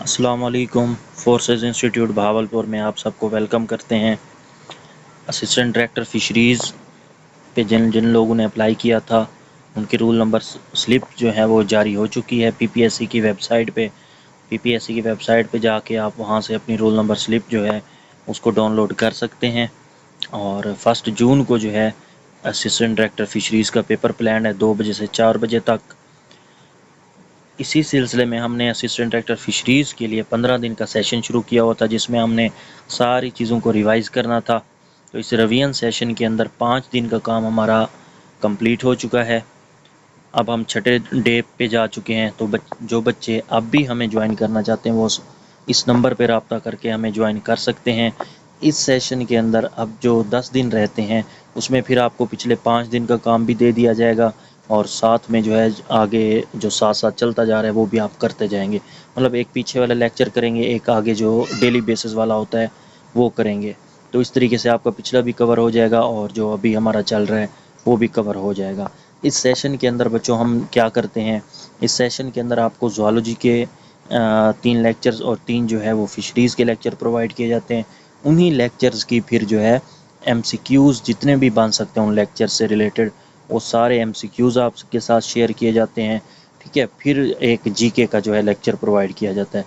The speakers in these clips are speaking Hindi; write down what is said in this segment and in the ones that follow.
अस्सलाम वालेकुम। फोर्सेस इंस्टीट्यूट भावलपुर में आप सबको वेलकम करते हैं। असिस्टेंट डायरेक्टर फ़िशरीज़ पे जिन जिन लोगों ने अप्लाई किया था उनकी रोल नंबर स्लिप जो है वो जारी हो चुकी है पीपीएससी की वेबसाइट पे। पीपीएससी की वेबसाइट पे जाके आप वहां से अपनी रोल नंबर स्लिप जो है उसको डाउनलोड कर सकते हैं। और 1 जून को जो है असिस्टेंट डायरेक्टर फ़िशरीज़ का पेपर प्लान है 2 बजे से 4 बजे तक। इसी सिलसिले में हमने असिस्टेंट डायरेक्टर फ़िशरीज़ के लिए 15 दिन का सेशन शुरू किया हुआ था, जिसमें हमने सारी चीज़ों को रिवाइज़ करना था। तो इस रिवीजन सेशन के अंदर 5 दिन का काम हमारा कंप्लीट हो चुका है। अब हम छठे डे पे जा चुके हैं। तो जो बच्चे अब भी हमें ज्वाइन करना चाहते हैं वो इस नंबर पर रब्ता करके हमें ज्वाइन कर सकते हैं। इस सेशन के अंदर अब जो 10 दिन रहते हैं उसमें फिर आपको पिछले 5 दिन का काम भी दे दिया जाएगा, और साथ में जो है आगे जो साथ साथ चलता जा रहा है वो भी आप करते जाएंगे। मतलब एक पीछे वाला लेक्चर करेंगे, एक आगे जो डेली बेसिस वाला होता है वो करेंगे। तो इस तरीके से आपका पिछला भी कवर हो जाएगा और जो अभी हमारा चल रहा है वो भी कवर हो जाएगा। इस सेशन के अंदर बच्चों हम क्या करते हैं, इस सेशन के अंदर आपको ज़ूलॉजी के 3 लेक्चर्स और 3 जो है वो फ़िशरीज़ के लेक्चर प्रोवाइड किए जाते हैं। उन्हीं लेक्चर्स की फिर जो है एमसीक्यूज़ जितने भी बन सकते हैं उन लेक्चर से रिलेटेड वो सारे एमसीक्यूज़ आपके साथ शेयर किए जाते हैं। ठीक है, फिर एक जीके का जो है लेक्चर प्रोवाइड किया जाता है।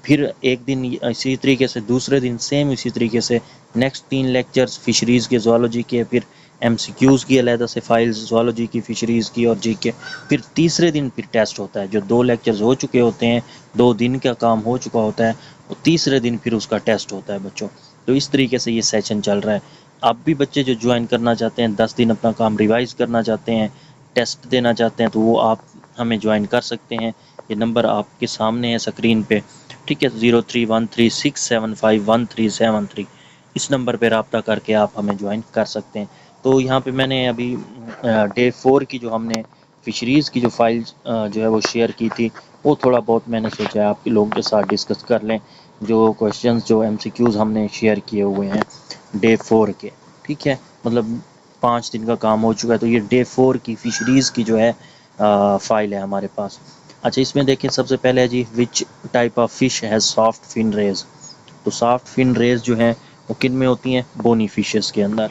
फिर एक दिन इसी तरीके से, दूसरे दिन सेम इसी तरीके से नेक्स्ट 3 लेक्चर्स फ़िशरीज़ के, ज़ूलॉजी के, फिर एमसीक्यूज़ की अलग से फाइल्स, ज़ूलॉजी की, फ़िशरीज़ की और जीके। फिर तीसरे दिन फिर टेस्ट होता है। जो 2 लेक्चर्स हो चुके होते हैं, 2 दिन का काम हो चुका होता है, वो तीसरे दिन फिर उसका टेस्ट होता है बच्चों। तो इस तरीके से ये सेशन चल रहा है। अब भी बच्चे जो ज्वाइन करना चाहते हैं, 10 दिन अपना काम रिवाइज़ करना चाहते हैं, टेस्ट देना चाहते हैं, तो वो आप हमें ज्वाइन कर सकते हैं। ये नंबर आपके सामने है स्क्रीन पे। ठीक है, 03136751 373। इस नंबर पर रब्ता करके आप हमें ज्वाइन कर सकते हैं। तो यहाँ पे मैंने अभी डे 4 की जो हमने फ़िशरीज़ की जो फाइल जो है वो शेयर की थी, वो थोड़ा बहुत मैंने सोचा आप लोगों के साथ डिस्कस कर लें। जो क्वेश्चंस, जो एमसीक्यूज़ हमने शेयर किए हुए हैं डे 4 के। ठीक है, मतलब 5 दिन का काम हो चुका है। तो ये डे 4 की फ़िशरीज़ की जो है फाइल है हमारे पास। अच्छा, इसमें देखें सबसे पहले है जी, which type of fish has soft fin rays. तो सॉफ्ट फिन रेज जो हैं वो किन में होती हैं? बोनी फिशेस के अंदर।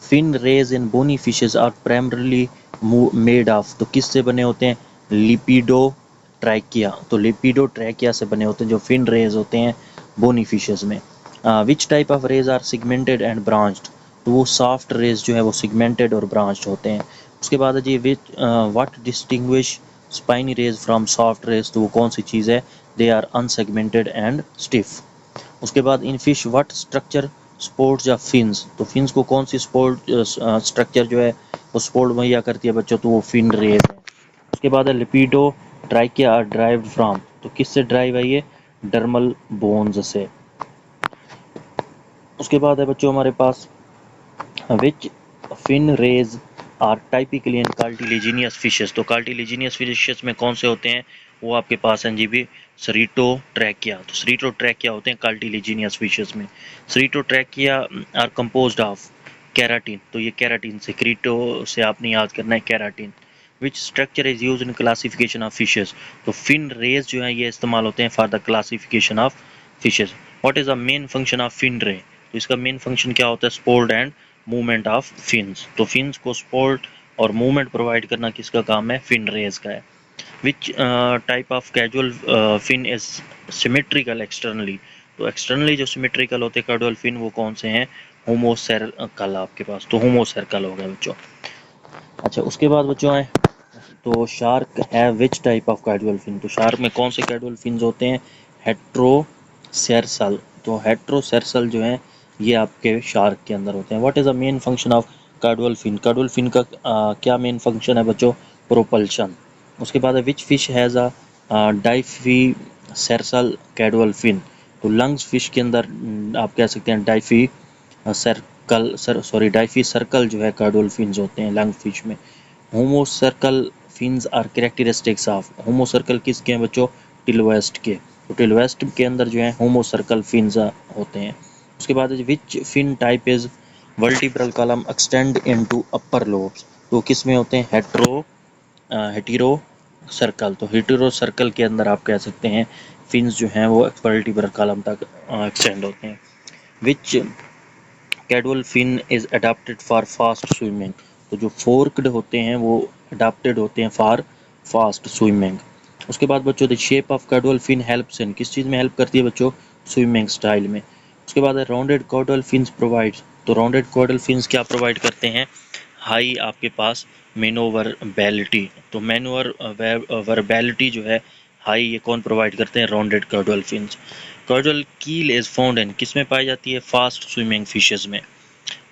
Fin rays in bony fishes are primarily made of, तो किससे बने होते हैं? Lepidotrichia. तो लिपिडो ट्रैकिया से बने होते हैं जो फिन रेज होते हैं बोनी फिशेस में। Which type of rays are segmented and branched, तो वो सॉफ्ट रेज जो है वो सिगमेंटेड और ब्रांच्ड होते हैं। उसके बाद है जी, which what distinguish spiny rays from soft rays, तो वो कौन सी चीज़ है? They are unsegmented and stiff. उसके बाद in fish what structure sports या फिन्स, तो फिन्स को कौन सी स्पोर्ट स्ट्रक्चर जो है वो स्पोर्ट मुहैया करती है बच्चों? तो वो फिन रेज है। उसके बाद है लिपिडो ट्राइकिया आर ड्राइव्ड फ्रॉम, तो किससे ड्राइव है ये? डर्मल बोन्स से। उसके बाद है बच्चों हमारे पास which fin rays are typically in cartilaginous fishes, तो कार्टिलेजिनियस फिशेस में कौन से होते हैं? वो आपके पास हैं जी भी सरीटो ट्रैकिया। तो सरीटो ट्रैकिया होते हैं कार्टिलेजिनियस फिशेस में। Ceratotrichia are composed of keratin, तो ये कैराटीन से, क्रीटो से आपने याद करना है keratin. Which structure is used in classification of fishes, तो फिन रेज जो है ये इस्तेमाल होते हैं for the classification of fishes. What is the main function of fin ray, तो इसका मेन फंक्शन क्या होता है? Support and movement of fins, तो फिन्स को सपोर्ट और मूवमेंट प्रोवाइड करना किसका काम है? फिन रेज का है। Which type of caudal fin is symmetrical externally, तो एक्सटर्नली जो सिमेट्रिकल होते हैं कैजुअल फिन वो कौन से हैं? होमोसर्कल आपके पास, तो होमोसर्कल हो गया बच्चों। अच्छा, उसके बाद बच्चों आए तो शार्क है which type of caudal fin, तो शार्क में कौन से कैजुअल फिन्स होते हैं? हेट्रोसेरसल, तो हेट्रोसेरसल जो है ये आपके शार्क के अंदर होते हैं। What is the main function of caudal fin, caudal fin का क्या मेन फंक्शन है बच्चों? प्रोपल्शन। उसके बाद which fish has a diphycercal caudal fin, तो लंग्स फिश के अंदर आप कह सकते हैं डाइफी डाइफी सर्कल जो है कैजुअल फिन्स होते हैं लंग फिश में। होमोसर्कल फिन्स आर कैरेक्टरिस्टिक्स ऑफ, होमोसर्कल किसके हैं बच्चों? टिलवेस्ट के। तो टिलवेस्ट के अंदर जो है होमोसर्कल फिन्स होते हैं। उसके बाद which fin type is vertebral column extend into upper lobes, तो किस में होते हैं? Heterocercal. तो हेटेरो सर्कल के अंदर आप कह सकते हैं फिन्स जो हैं वो एक्सपल्टिबर कॉलम तक एक्सटेंड होते हैं। Which caudal fin is adapted for fast swimming. तो जो फोर्कड होते हैं वो अडाप्टेड होते हैं फॉर फास्ट स्विमिंग। उसके बाद बच्चों the shape of caudal fin helps in, किस चीज़ में हेल्प करती है बच्चों? स्विमिंग स्टाइल में। उसके बाद है राउंडेड कैडुअल फिन्स प्रोवाइड्स। तो राउंडेड कैडुअल फिन्स क्या प्रोवाइड करते हैं? हाई आपके पास मैनोवरबिलिटी। तो मैनोवरबिलिटी जो है हाई, ये कौन प्रोवाइड करते हैं? Rounded कैडुअल fins. कैडुअल कील इज फाउंड इन, किस में पाई जाती है? फास्ट स्विमिंग फिशेस में।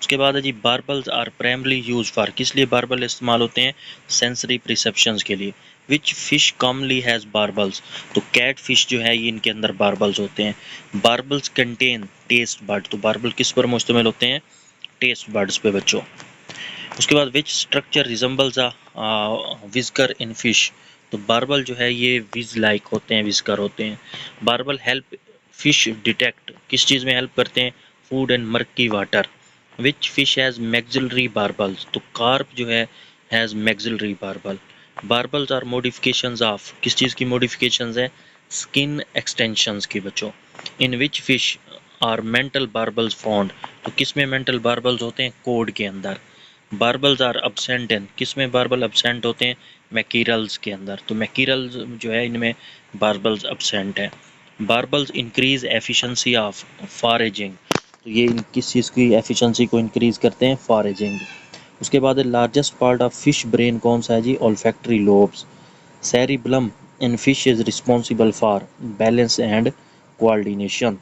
उसके बाद है जी barbels are primarily use for, किस लिए बार्बल इस्तेमाल होते हैं? सेंसरी परसेप्शंस के लिए। Which fish commonly has barbels. तो कैट फिश जो है ये इनके अंदर बार्बल्स होते हैं। Barbels contain taste bud. तो बार्बल किस पर मुश्तमिल होते हैं? टेस्ट बड्स पे बच्चों। उसके बाद which structure resembles a whisker in fish. तो बार्बल जो है ये विज लाइक होते हैं, विस्कर होते हैं। बार्बल हेल्प फिश डिटेक्ट, किस चीज़ में हेल्प करते हैं? Food and murky water. Which fish has maxillary barbels. तो कार्प जो है has maxillary barbel. Barbels are modifications of, किस चीज़ की मॉडिफिकेशंस है? स्किन एक्सटेंशंस की बच्चों। In which fish are mental barbels found. तो किस में मेंटल बार्बल्स होते हैं? कोड के अंदर। बार्बल्स आर अब्सेंट इन, किस में बार्बल अब्सेंट होते हैं? मैकीरल्स के अंदर। तो मैकीरल्स जो है इनमें बार्बल्स अब्सेंट है। Barbels increase efficiency of foraging. तो ये किस चीज़ की एफिशिएंसी को इंक्रीज करते हैं? फॉरेजिंग। उसके बाद largest part of fish brain कौन सा है जी? Olfactory lobes. Cerebellum in fish is responsible for balance and coordination.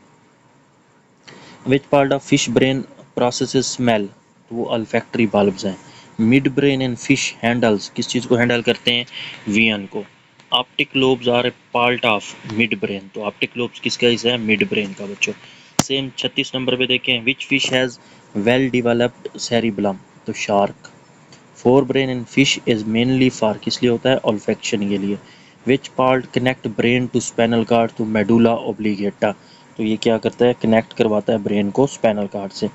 Which part of fish brain processes smell? तो वो अल्फैक्टरी बल्ब्स हैं। Mid brain in fish handles, किस चीज़ को हैंडल करते हैं? वियन को। Optic lobes are a part of mid brain. तो ऑप्टिक लोब्स किसका हिस्सा है? मिड ब्रेन का बच्चों। सेम 36 नंबर पे देखें, which fish has well developed cerebellum. तो shark. Fore brain in fish is mainly for, किस लिए होता है? ऑल्फैक्शन के लिए। Which part connect brain to spinal cord to medulla oblongata. तो ये क्या करता है? कनेक्ट करवाता है ब्रेन को स्पाइनल कॉर्ड से।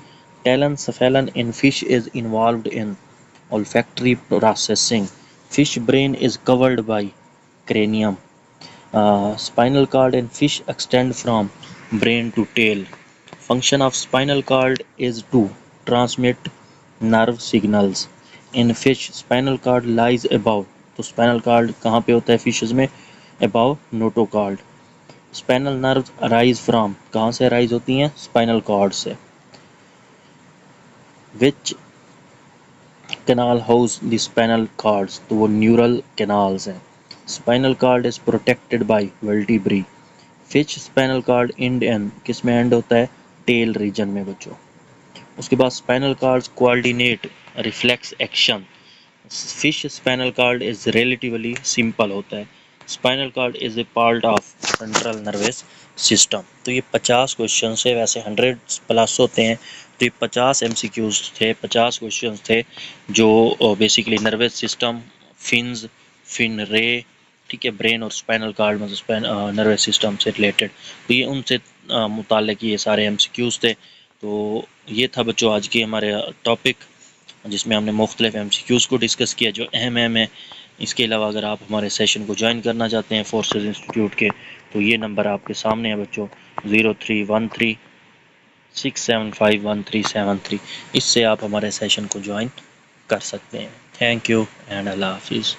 Telencephalon in fish is involved in olfactory processing. Fish brain is covered by cranium. Spinal cord in fish extend from brain to tail. Function of spinal cord is to transmit nerve signals. In fish, spinal cord lies above. तो spinal cord कहाँ पे होता है फिशेज में? above notochord. Spinal nerves arise from, कहाँ से arise होती हैं? spinal cord से. Which canal house the spinal cords? तो वो न्यूरल कैनाल्स हैं। Spinal cord is protected by vertebrae. Fish spinal cord and and किस में एंड होता है? टेल रीजन में बच्चों। उसके बाद spinal cords coordinate reflex action. Fish spinal cord is relatively simple होता है। Spinal cord is a part of central nervous system. तो ये 50 क्वेश्चन है, वैसे 100 प्लस होते हैं। तो ये 50 एमसीक्यूज थे, 50 क्वेश्चन थे जो basically nervous system, fins, fin ray, ठीक है, ब्रेन और स्पाइनल कॉर्ड मतलब नर्वस सिस्टम से रिलेटेड। तो ये उनसे मुताल्लिक ये सारे एमसीक्यूज थे। तो ये था बच्चों आज के हमारे टॉपिक, जिसमें हमने मुख्तलिफ एमसीक्यूज़ को डिस्कस किया जो अहम है। इसके अलावा अगर आप हमारे सेशन को ज्वाइन करना चाहते हैं फोर्सेस इंस्टीट्यूट के, तो ये नंबर आपके सामने है बच्चों, 03136751 इससे आप हमारे सेशन को ज्वाइन कर सकते हैं। थैंक यू एंड अल्लाह हाफिज़।